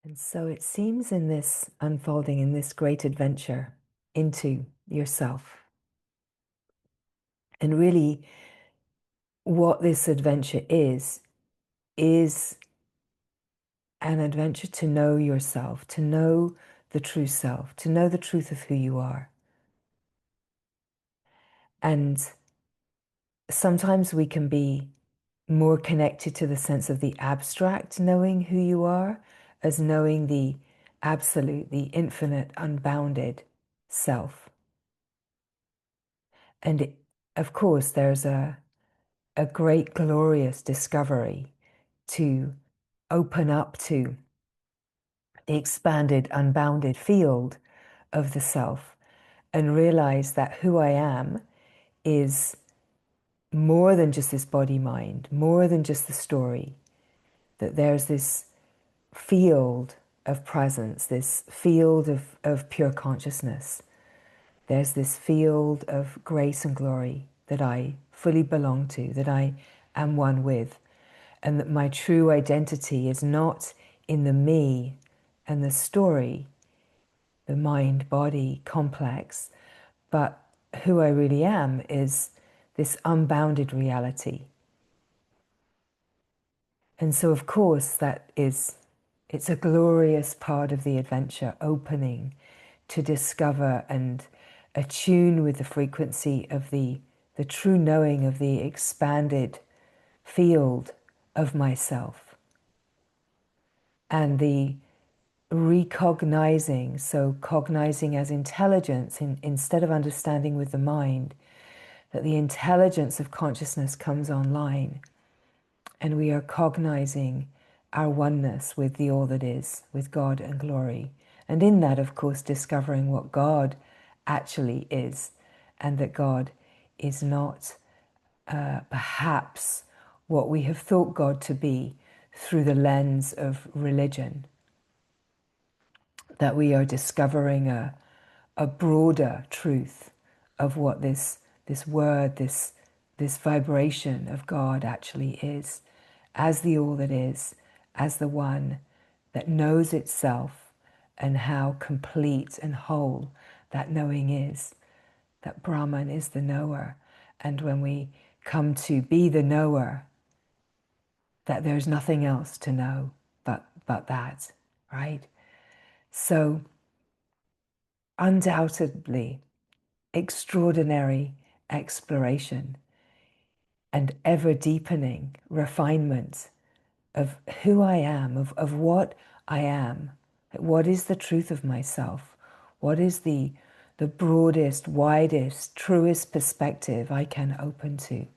And so it seems in this unfolding, in this great adventure into yourself, and really what this adventure is an adventure to know yourself, to know the true self, to know the truth of who you are. And sometimes we can be more connected to the sense of the abstract knowing who you are as knowing the absolute, the infinite, unbounded self. And of course, there's a great, glorious discovery to open up to the expanded, unbounded field of the self and realize that who I am is more than just this body mind, more than just the story, that there's this field of presence, this field of pure consciousness. There's this field of grace and glory that I fully belong to, that I am one with, and that my true identity is not in the me and the story, the mind-body complex, but who I really am is this unbounded reality. And so, of course, it's a glorious part of the adventure, opening to discover and attune with the frequency of the true knowing of the expanded field of myself. And the recognizing, so cognizing as intelligence instead of understanding with the mind, that the intelligence of consciousness comes online and we are cognizing our oneness with the all that is, with God and glory. And in that, of course, discovering what God actually is, and that God is not perhaps what we have thought God to be through the lens of religion, that we are discovering a broader truth of what this word, this vibration of God actually is, as the all that is, as the one that knows itself, and how complete and whole that knowing is, that Brahman is the knower. And when we come to be the knower, that there's nothing else to know but that, right? So undoubtedly, extraordinary exploration and ever deepening refinement of who I am, of what I am, what is the truth of myself, what is the broadest, widest, truest perspective I can open to.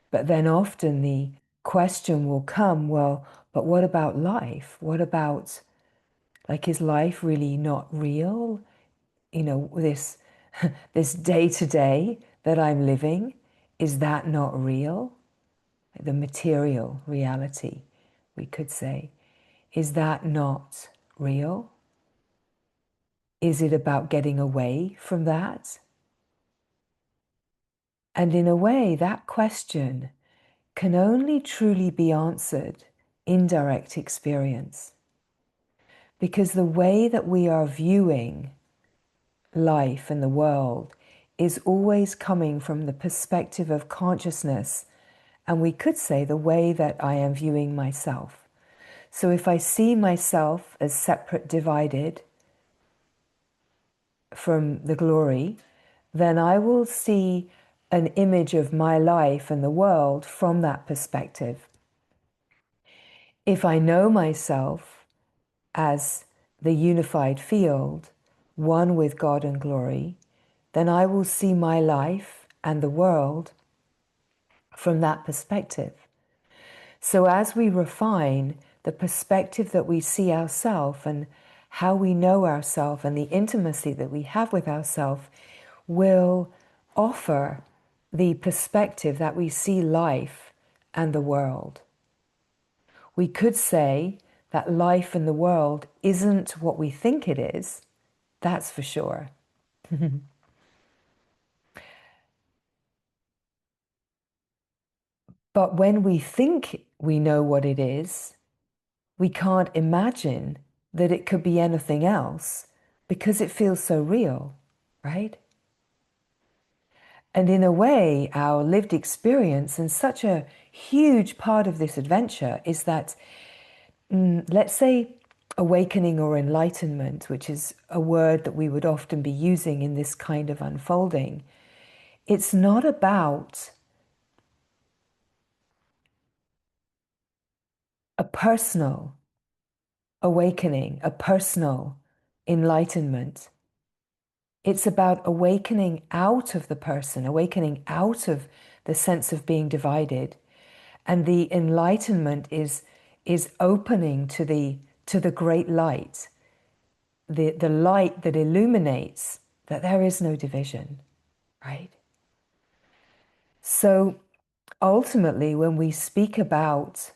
But then often the question will come, well, but what about life? What about, like, is life really not real? You know, this day to day that I'm living, is that not real? The material reality, we could say, is that not real? Is it about getting away from that? And in a way, that question can only truly be answered in direct experience. Because the way that we are viewing life and the world is always coming from the perspective of consciousness, and we could say the way that I am viewing myself. So if I see myself as separate, divided from the glory, then I will see an image of my life and the world from that perspective. If I know myself as the unified field, one with God and glory, then I will see my life and the world from that perspective. So as we refine the perspective that we see ourselves and how we know ourselves and the intimacy that we have with ourselves will offer the perspective that we see life and the world. We could say that life and the world isn't what we think it is, that's for sure. But when we think we know what it is, we can't imagine that it could be anything else because it feels so real, right? And in a way, our lived experience, and such a huge part of this adventure, is that, let's say, awakening or enlightenment, which is a word that we would often be using in this kind of unfolding, it's not about a personal awakening, a personal enlightenment. It's about awakening out of the person, awakening out of the sense of being divided. And the enlightenment is opening to the great light, the light that illuminates that there is no division, right? So ultimately, when we speak about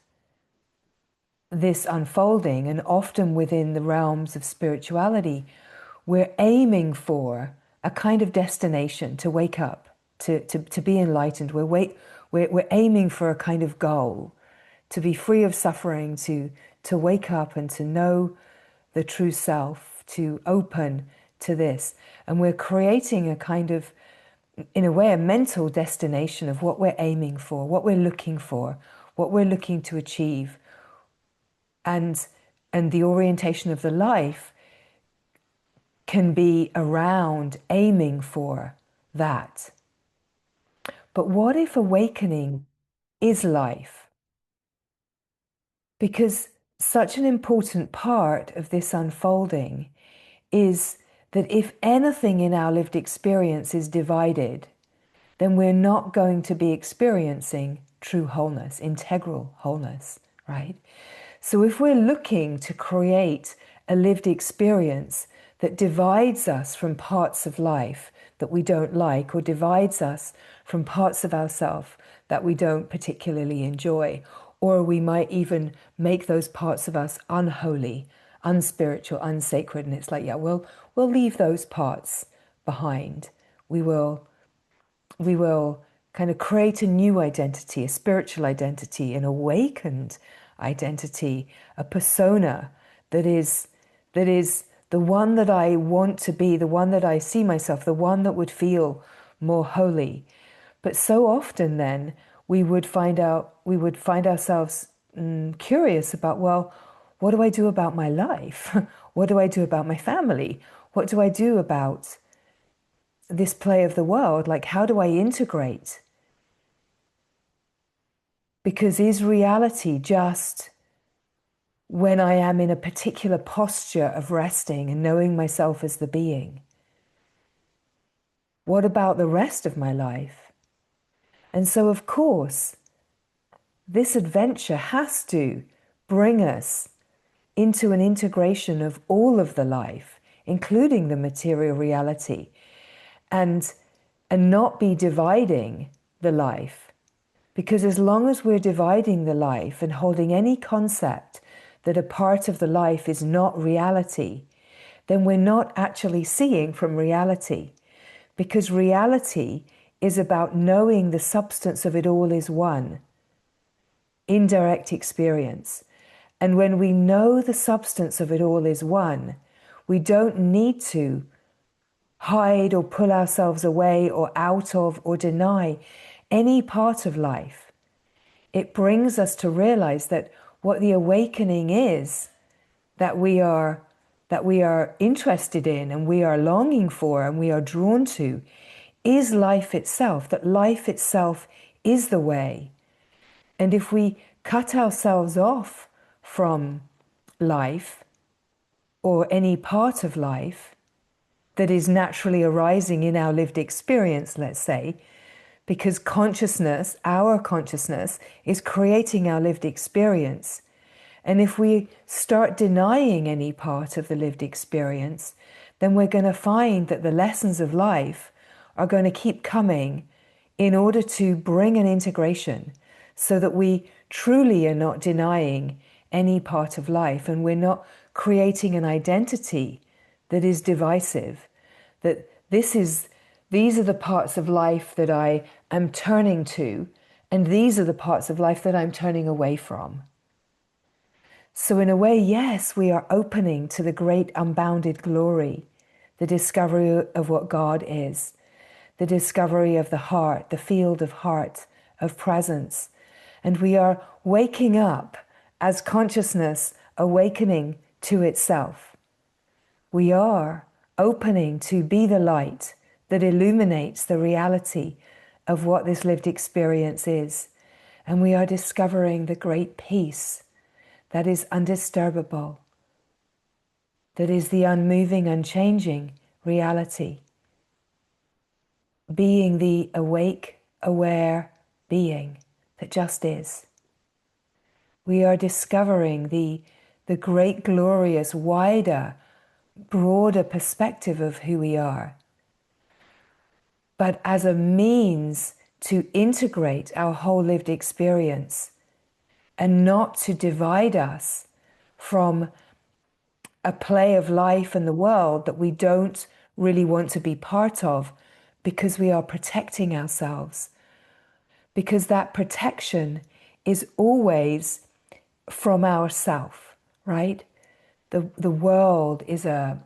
this unfolding, and often within the realms of spirituality, we're aiming for a kind of destination to wake up, to be enlightened. We're aiming for a kind of goal, to be free of suffering, to wake up and to know the true self, to open to this. And we're creating a kind of, in a way, a mental destination of what we're aiming for, what we're looking for, what we're looking to achieve. And the orientation of the life can be around aiming for that. But what if awakening is life? Because such an important part of this unfolding is that if anything in our lived experience is divided, then we're not going to be experiencing true wholeness, integral wholeness, right? So if we're looking to create a lived experience that divides us from parts of life that we don't like, or divides us from parts of ourselves that we don't particularly enjoy, or we might even make those parts of us unholy, unspiritual, unsacred, and it's like, yeah, we'll leave those parts behind. We will kind of create a new identity, a spiritual identity, an awakened identity, a persona that is the one that I want to be, the one that I see myself, the one that would feel more holy. But so often then we would find ourselves curious about, well, what do I do about my life? What do I do about my family? What do I do about this play of the world? Like, how do I integrate? Because is reality just when I am in a particular posture of resting and knowing myself as the being? What about the rest of my life? And so, of course, this adventure has to bring us into an integration of all of the life, including the material reality, and not be dividing the life. Because as long as we're dividing the life and holding any concept that a part of the life is not reality, then we're not actually seeing from reality. Because reality is about knowing the substance of it all is one, indirect experience. And when we know the substance of it all is one, we don't need to hide or pull ourselves away or out of or deny any part of life. It brings us to realize that what the awakening is that we are interested in and we are longing for and we are drawn to is life itself, that life itself is the way. And if we cut ourselves off from life or any part of life that is naturally arising in our lived experience, let's say, because consciousness, our consciousness, is creating our lived experience. And if we start denying any part of the lived experience, then we're going to find that the lessons of life are going to keep coming in order to bring an integration so that we truly are not denying any part of life and we're not creating an identity that is divisive, that these are the parts of life that I am turning to, and these are the parts of life that I'm turning away from. So in a way, yes, we are opening to the great unbounded glory, the discovery of what God is, the discovery of the heart, the field of heart, of presence. And we are waking up as consciousness awakening to itself. We are opening to be the light that illuminates the reality of what this lived experience is. And we are discovering the great peace that is undisturbable, that is the unmoving, unchanging reality. Being the awake, aware being that just is. We are discovering the great, glorious, wider, broader perspective of who we are. But as a means to integrate our whole lived experience and not to divide us from a play of life and the world that we don't really want to be part of because we are protecting ourselves. Because that protection is always from ourself, right? The world is an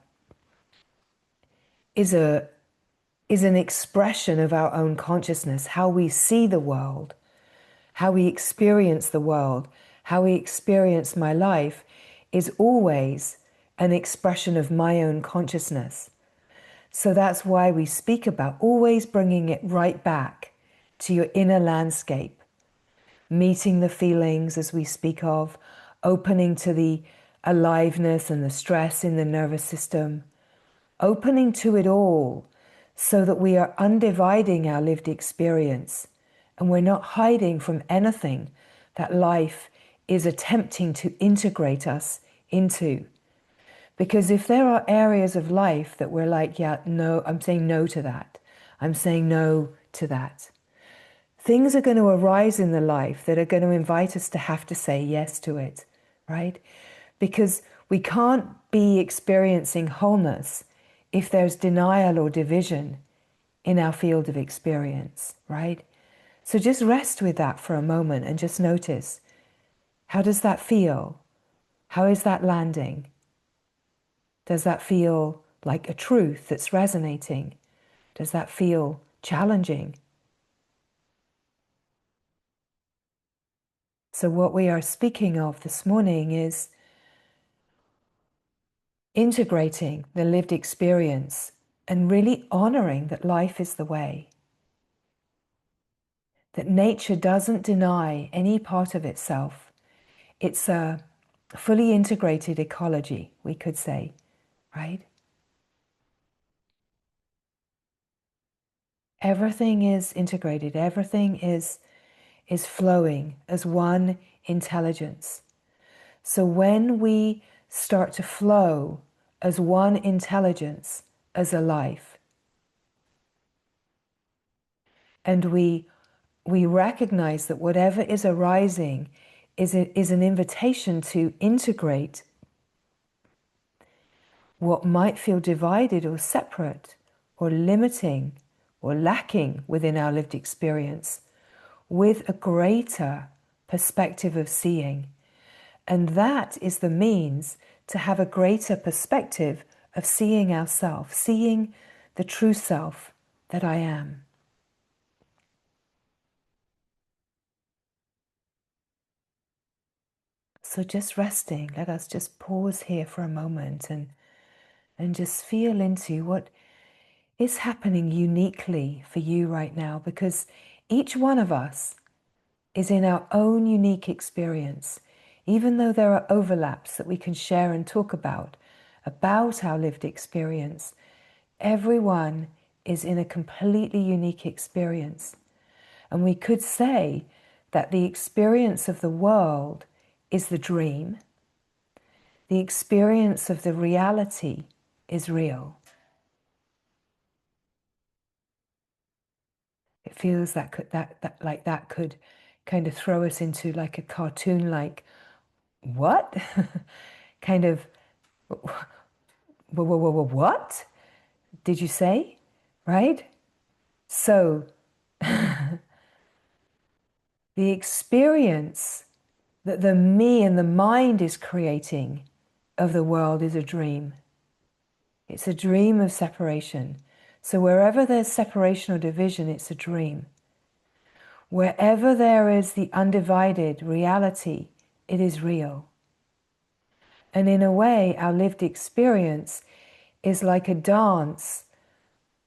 expression of our own consciousness, how we see the world, how we experience the world, how we experience my life is always an expression of my own consciousness. So that's why we speak about always bringing it right back to your inner landscape, meeting the feelings as we speak of, opening to the aliveness and the stress in the nervous system, opening to it all so that we are undividing our lived experience and we're not hiding from anything that life is attempting to integrate us into. Because if there are areas of life that we're like, yeah, no, I'm saying no to that. I'm saying no to that. Things are going to arise in the life that are going to invite us to have to say yes to it, right? Because we can't be experiencing wholeness if there's denial or division in our field of experience, right? So just rest with that for a moment and just notice, how does that feel? How is that landing? Does that feel like a truth that's resonating? Does that feel challenging? So what we are speaking of this morning is integrating the lived experience and really honoring that life is the way. That nature doesn't deny any part of itself. It's a fully integrated ecology, we could say, right? Everything is integrated. Everything is flowing as one intelligence. So when we start to flow as one intelligence, as a life, and we recognize that whatever is arising is an invitation to integrate what might feel divided or separate or limiting or lacking within our lived experience with a greater perspective of seeing. And that is the means to have a greater perspective of seeing ourself, seeing the true self that I am. So just resting, let us just pause here for a moment and just feel into what is happening uniquely for you right now, because each one of us is in our own unique experience, even though there are overlaps that we can share and talk about our lived experience. Everyone is in a completely unique experience. And we could say that the experience of the world is the dream. The experience of the reality is real. It feels that could kind of throw us into like a cartoon, like, what? Kind of, what did you say? Right? So the experience that the me and the mind is creating of the world is a dream. It's a dream of separation. So wherever there's separation or division, it's a dream. Wherever there is the undivided reality, it is real. And in a way, our lived experience is like a dance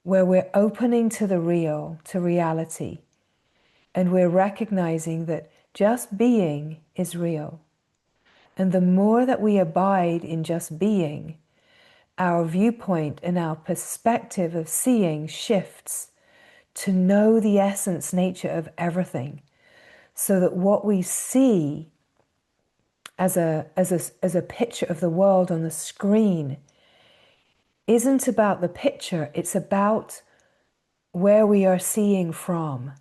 where we're opening to the real, to reality, and we're recognizing that just being is real. And the more that we abide in just being, our viewpoint and our perspective of seeing shifts to know the essence nature of everything, so that what we see as a picture of the world on the screen isn't about the picture, it's about where we are seeing from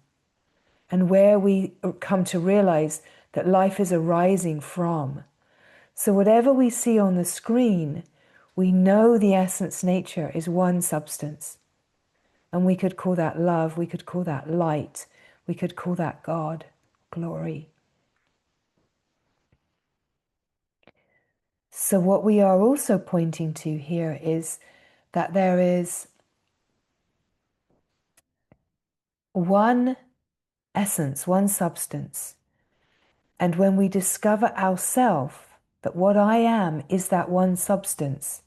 and where we come to realize that life is arising from. So whatever we see on the screen, we know the essence nature is one substance. And we could call that love, we could call that light, we could call that God, glory. So what we are also pointing to here is that there is one essence, one substance. And when we discover ourself, that what I am is that one substance.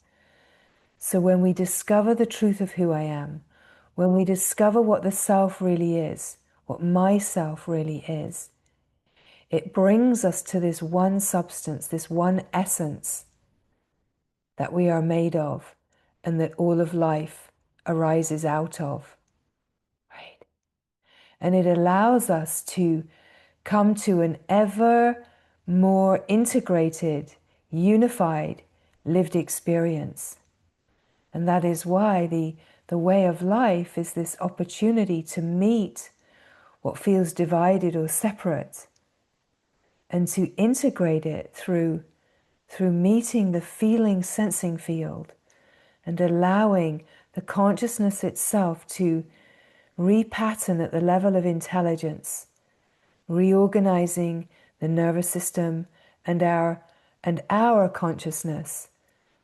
So when we discover the truth of who I am, when we discover what the self really is, what myself really is, it brings us to this one substance, this one essence that we are made of and that all of life arises out of, right? And it allows us to come to an ever more integrated, unified, lived experience. And that is why the way of life is this opportunity to meet what feels divided or separate and to integrate it through meeting the feeling sensing field and allowing the consciousness itself to repattern at the level of intelligence, reorganizing the nervous system and our consciousness.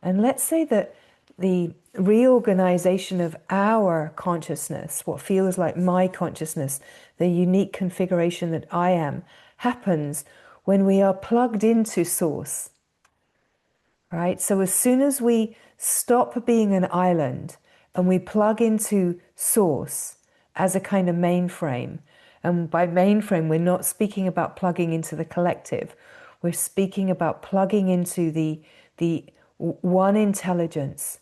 And let's say that the reorganization of our consciousness, what feels like my consciousness, the unique configuration that I am, happens when we are plugged into Source, right? So as soon as we stop being an island and we plug into Source as a kind of mainframe, and by mainframe, we're not speaking about plugging into the collective. We're speaking about plugging into the one intelligence,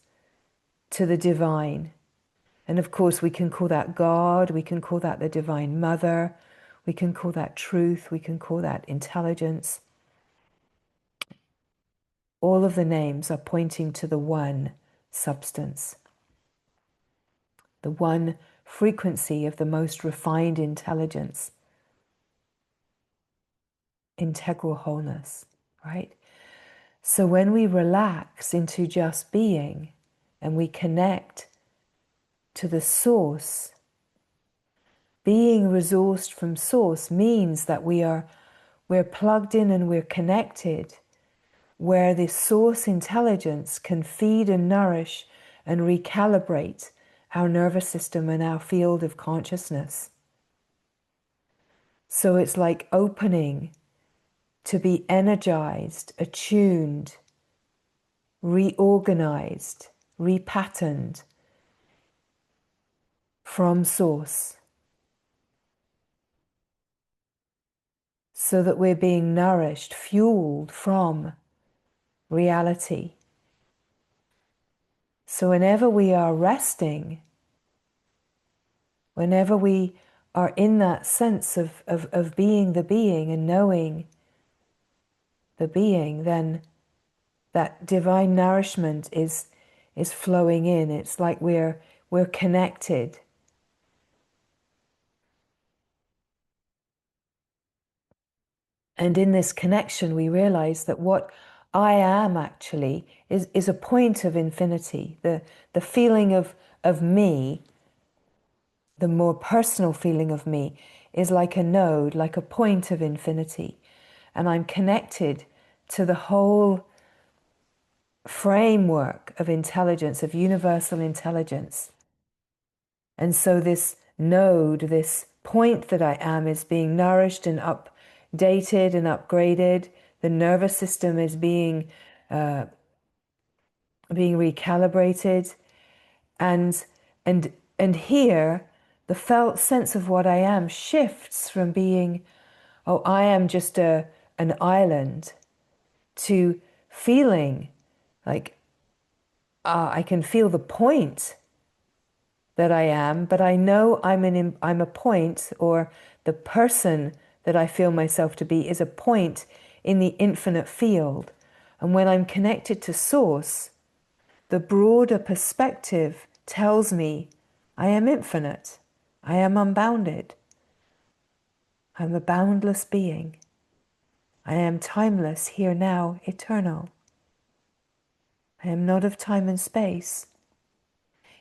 to the divine. And of course, we can call that God, we can call that the Divine Mother, we can call that truth, we can call that intelligence. All of the names are pointing to the one substance, the one frequency of the most refined intelligence, integral wholeness, right? So when we relax into just being and we connect to the source, being resourced from source means that we're plugged in and we're connected, where the source intelligence can feed and nourish and recalibrate our nervous system and our field of consciousness. So it's like opening to be energized, attuned, reorganized, repatterned from source, so that we're being nourished, fueled from reality. So whenever we are resting, whenever we are in that sense of being the being and knowing the being, then that divine nourishment is flowing in. It's like we're connected. And in this connection, we realize that what I am actually is a point of infinity. The feeling of me, the more personal feeling of me, is like a node, like a point of infinity. and I'm connected to the whole framework of intelligence, of universal intelligence. And so this node, this point that I am, is being nourished and updated and upgraded. The nervous system is being recalibrated, and here the felt sense of what I am shifts from being, oh, I am just an island, to feeling like I can feel the point that I am, but I know I'm a point, or the person that I feel myself to be is a point in the infinite field. And when I'm connected to Source, the broader perspective tells me I am infinite, I am unbounded, I'm a boundless being, I am timeless, here now, eternal. I am not of time and space.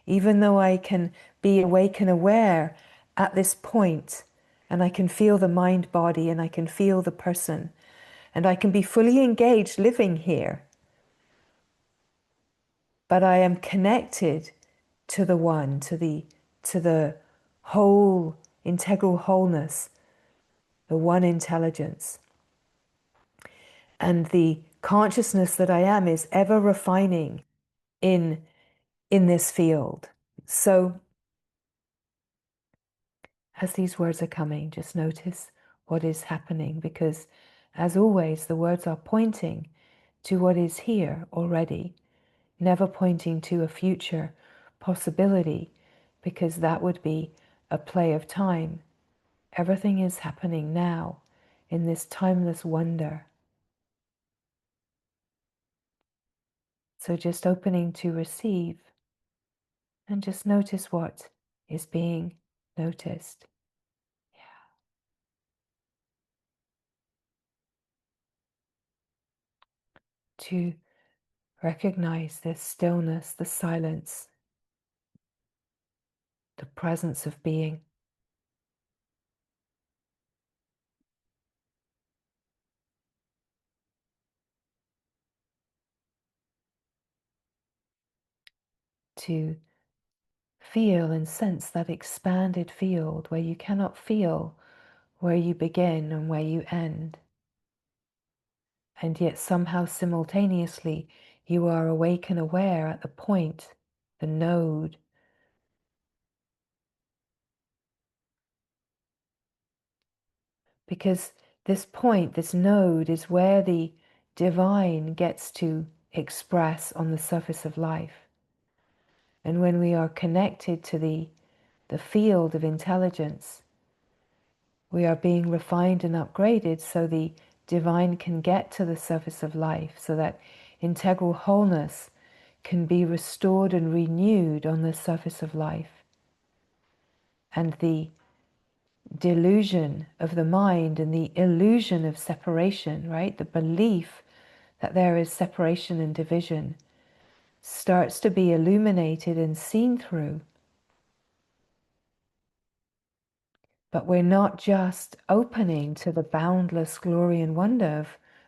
Even though I can be awake and aware at this point, and I can feel the mind body, and I can feel the person, and I can be fully engaged living here, but I am connected to the one, to the whole, integral wholeness, the one intelligence. And the consciousness that I am is ever refining in this field. So as these words are coming, just notice what is happening, because as always, the words are pointing to what is here already, never pointing to a future possibility, because that would be a play of time. Everything is happening now in this timeless wonder. So just opening to receive, and just notice what is being noticed. To recognize this stillness, the silence, the presence of being. To feel and sense that expanded field where you cannot feel where you begin and where you end. And yet somehow simultaneously you are awake and aware at the point, the node. Because this point, this node, is where the divine gets to express on the surface of life. And when we are connected to the field of intelligence, we are being refined and upgraded so the divine can get to the surface of life, so that integral wholeness can be restored and renewed on the surface of life. And the delusion of the mind and the illusion of separation, right? The belief that there is separation and division starts to be illuminated and seen through. But we're not just opening to the boundless glory and wonder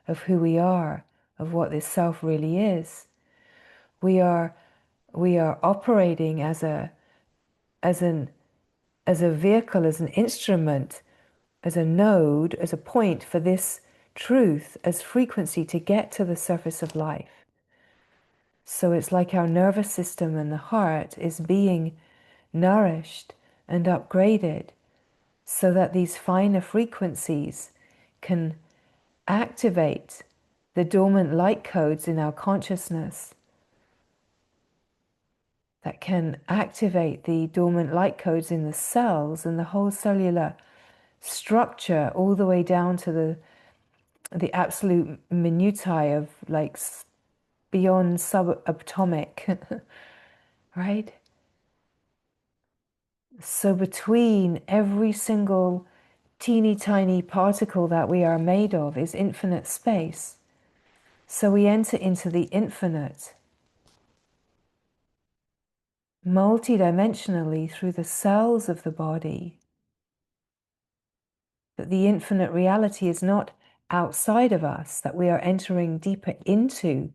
of who we are, of what this self really is. We are operating as a vehicle, as an instrument, as a node, as a point for this truth, as frequency to get to the surface of life. So it's like our nervous system and the heart is being nourished and upgraded, so that these finer frequencies can activate the dormant light codes in our consciousness, that can activate the dormant light codes in the cells and the whole cellular structure, all the way down to the absolute minutiae of like beyond subatomic, right? So between every single teeny tiny particle that we are made of is infinite space. So we enter into the infinite multidimensionally through the cells of the body. That the infinite reality is not outside of us, that we are entering deeper into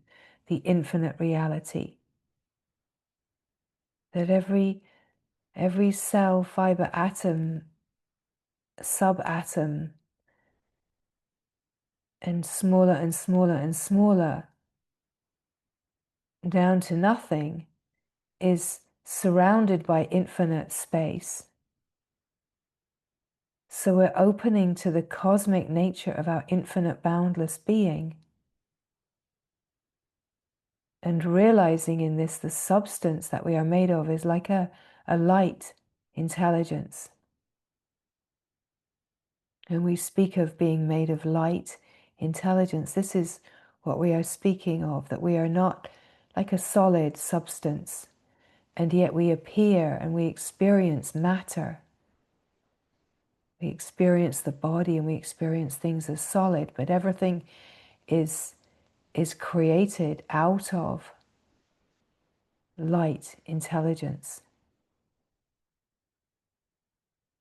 the infinite reality. That every cell, fiber, atom, subatom, and smaller and smaller and smaller, down to nothing, is surrounded by infinite space. So we're opening to the cosmic nature of our infinite boundless being, and realizing in this the substance that we are made of is like a light intelligence. And we speak of being made of light intelligence. This is what we are speaking of, that we are not like a solid substance, and yet we appear and we experience matter. We experience the body and we experience things as solid, but everything is created out of light intelligence.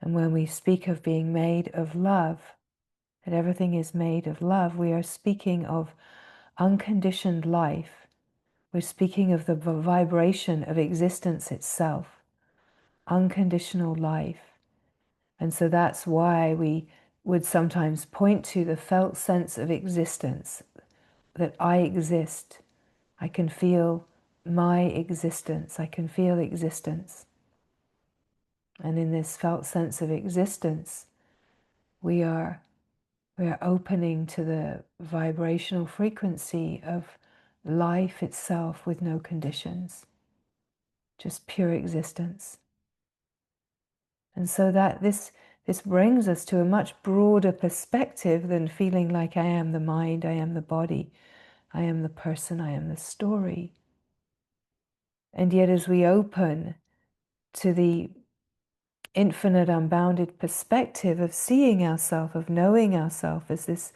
And when we speak of being made of love, that everything is made of love, we are speaking of unconditioned life. We're speaking of the vibration of existence itself, unconditional life. And so that's why we would sometimes point to the felt sense of existence, that I exist. I can feel my existence. I can feel existence. And in this felt sense of existence, we are opening to the vibrational frequency of life itself with no conditions, just pure existence. And so that this brings us to a much broader perspective than feeling like I am the mind, I am the body, I am the person, I am the story. And yet as we open to the infinite unbounded perspective of seeing ourselves, of knowing ourselves as this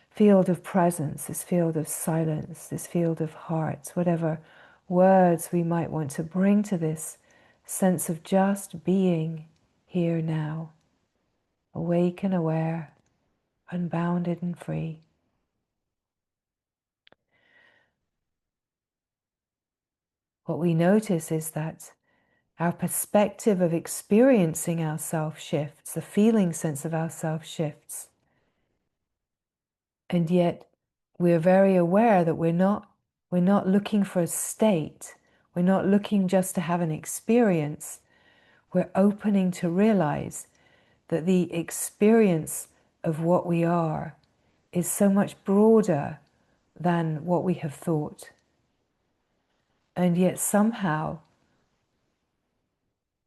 field of presence, this field of silence, this field of hearts, whatever words we might want to bring to this sense of just being here now, awake and aware, unbounded and free. What we notice is that our perspective of experiencing ourself shifts, the feeling sense of ourself shifts. And yet we're very aware that we're not looking for a state. We're not looking just to have an experience. We're opening to realize that the experience of what we are is so much broader than what we have thought. And yet somehow,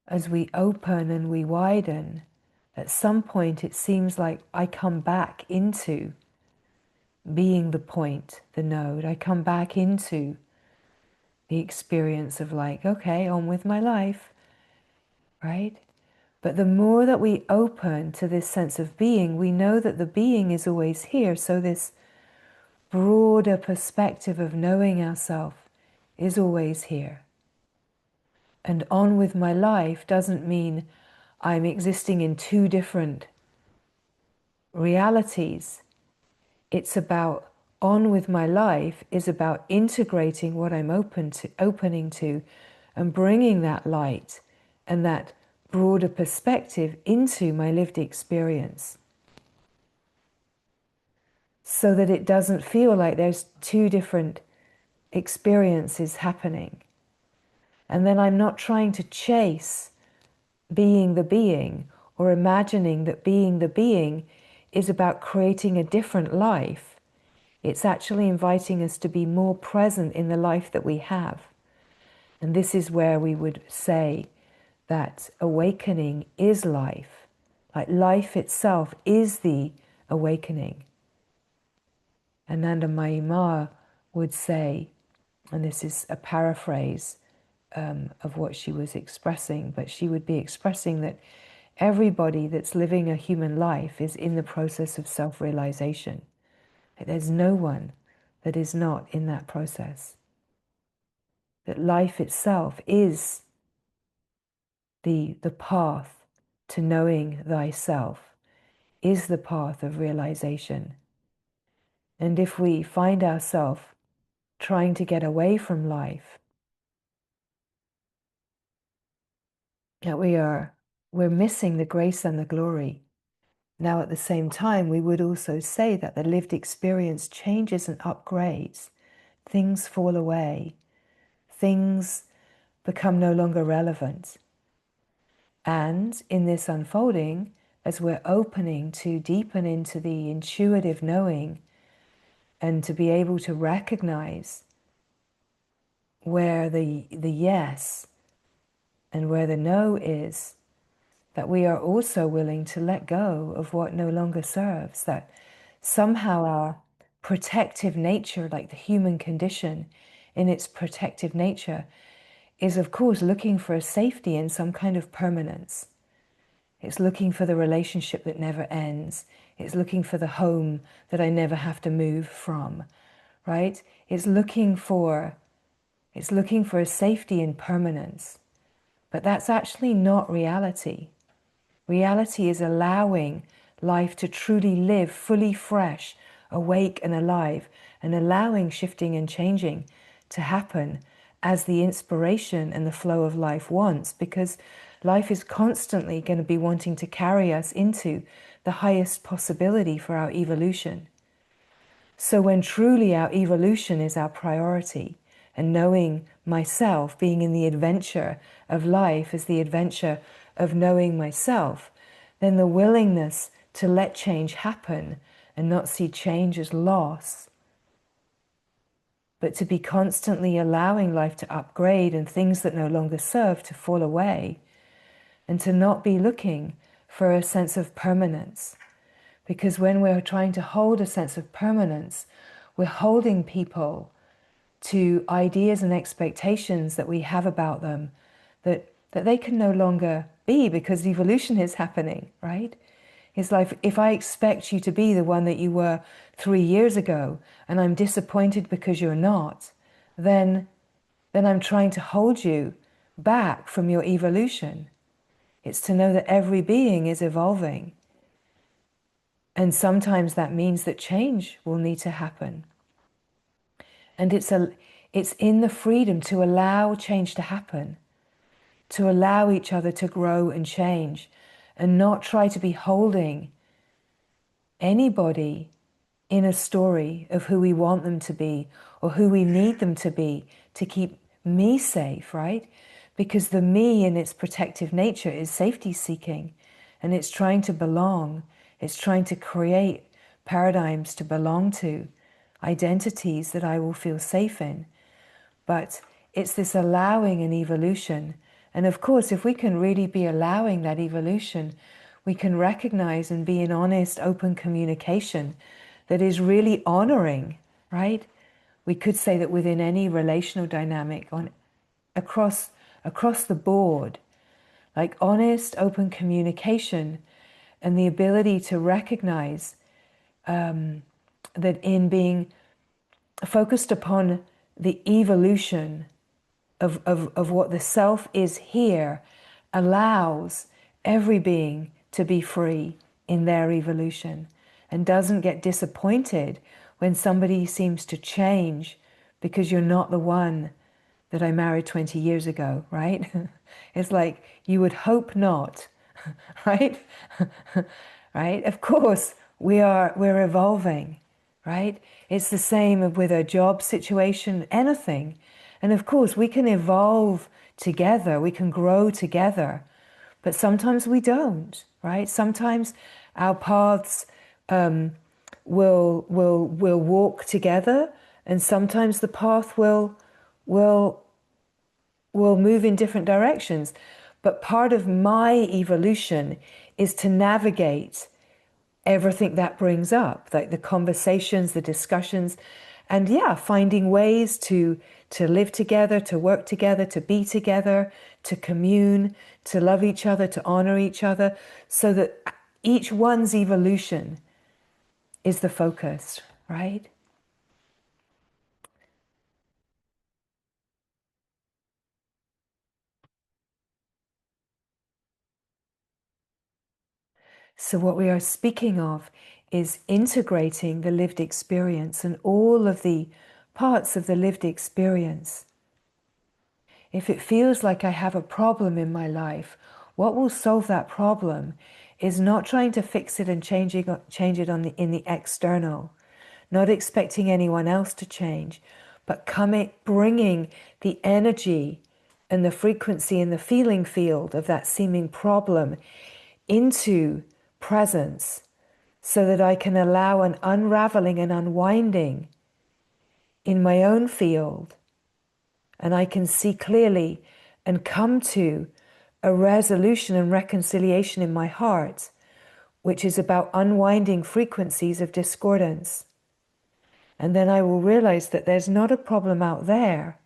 as we open and we widen, at some point it seems like I come back into being the point, the node. I come back into the experience of like, okay, on with my life, right? But the more that we open to this sense of being, we know that the being is always here. So this broader perspective of knowing ourselves is always here. And on with my life doesn't mean I'm existing in two different realities. It's about on with my life is about integrating what I'm opening to, and bringing that light and that broader perspective into my lived experience, so that it doesn't feel like there's two different experiences happening. And then I'm not trying to chase being the being, or imagining that being the being is about creating a different life. It's actually inviting us to be more present in the life that we have. And this is where we would say that awakening is life. Like life itself is the awakening. Anandamayi Ma would say, and this is a paraphrase of what she was expressing, but she would be expressing that everybody that's living a human life is in the process of self-realization. There's no one that is not in that process. That life itself is the path to knowing thyself, is the path of realization. And if we find ourselves trying to get away from life, that we're missing the grace and the glory. Now, at the same time, we would also say that the lived experience changes and upgrades. Things fall away. Things become no longer relevant. And in this unfolding, as we're opening to deepen into the intuitive knowing and to be able to recognize where the yes and where the no is, that we are also willing to let go of what no longer serves, that somehow our protective nature, like the human condition in its protective nature, is of course looking for a safety in some kind of permanence. It's looking for the relationship that never ends. It's looking for the home that I never have to move from, right? It's looking for a safety in permanence. But that's actually not reality. Reality is allowing life to truly live fully fresh, awake and alive, and allowing shifting and changing to happen as the inspiration and the flow of life wants, because life is constantly going to be wanting to carry us into the highest possibility for our evolution. So when truly our evolution is our priority, and knowing myself, being in the adventure of life is the adventure of knowing myself, then the willingness to let change happen and not see change as loss, but to be constantly allowing life to upgrade and things that no longer serve to fall away, and to not be looking for a sense of permanence. Because when we're trying to hold a sense of permanence, we're holding people to ideas and expectations that we have about them that they can no longer be, because evolution is happening, right? It's like, if I expect you to be the one that you were 3 years ago and I'm disappointed because you're not, then I'm trying to hold you back from your evolution. It's to know that every being is evolving. And sometimes that means that change will need to happen. And it's in the freedom to allow change to happen, to allow each other to grow and change, and not try to be holding anybody in a story of who we want them to be or who we need them to be to keep me safe, right? Because the me in its protective nature is safety seeking, and it's trying to belong. It's trying to create paradigms to belong to, identities that I will feel safe in. But it's this allowing an evolution. And of course, if we can really be allowing that evolution, we can recognize and be in honest, open communication that is really honoring, right? We could say that within any relational dynamic across the board, like honest, open communication and the ability to recognize that in being focused upon the evolution of what the self is here allows every being to be free in their evolution, and doesn't get disappointed when somebody seems to change because you're not the one that I married 20 years ago, right? It's like, you would hope not, right? Right? Of course, we're evolving, right? It's the same with a job situation, anything. And of course, we can evolve together, we can grow together, but sometimes we don't, right? Sometimes our paths will walk together, and sometimes the path will move in different directions. But part of my evolution is to navigate everything that brings up, like the conversations, the discussions, and yeah, finding ways to live together, to work together, to be together, to commune, to love each other, to honor each other, so that each one's evolution is the focus, right? So what we are speaking of is integrating the lived experience and all of the parts of the lived experience. If it feels like I have a problem in my life, what will solve that problem is not trying to fix it and change it in the external, not expecting anyone else to change, but bringing the energy and the frequency and the feeling field of that seeming problem into presence, so that I can allow an unraveling and unwinding in my own field, and I can see clearly and come to a resolution and reconciliation in my heart, which is about unwinding frequencies of discordance. And then I will realize that there's not a problem out there,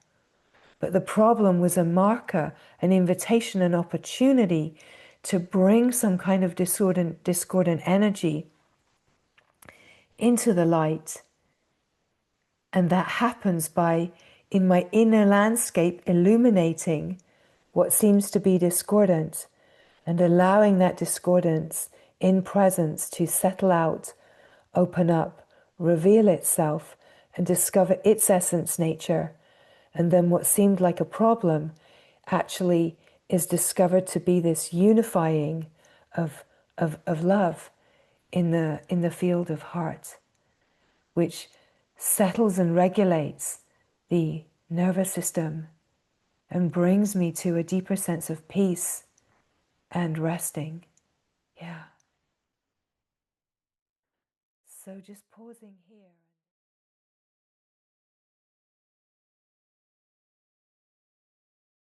but the problem was a marker, an invitation, an opportunity to bring some kind of discordant energy into the light. And that happens by, in my inner landscape, illuminating what seems to be discordant and allowing that discordance in presence to settle out, open up, reveal itself, and discover its essence nature. And then what seemed like a problem actually is discovered to be this unifying of love in the field of heart, which settles and regulates the nervous system and brings me to a deeper sense of peace and resting. Yeah. So just pausing here.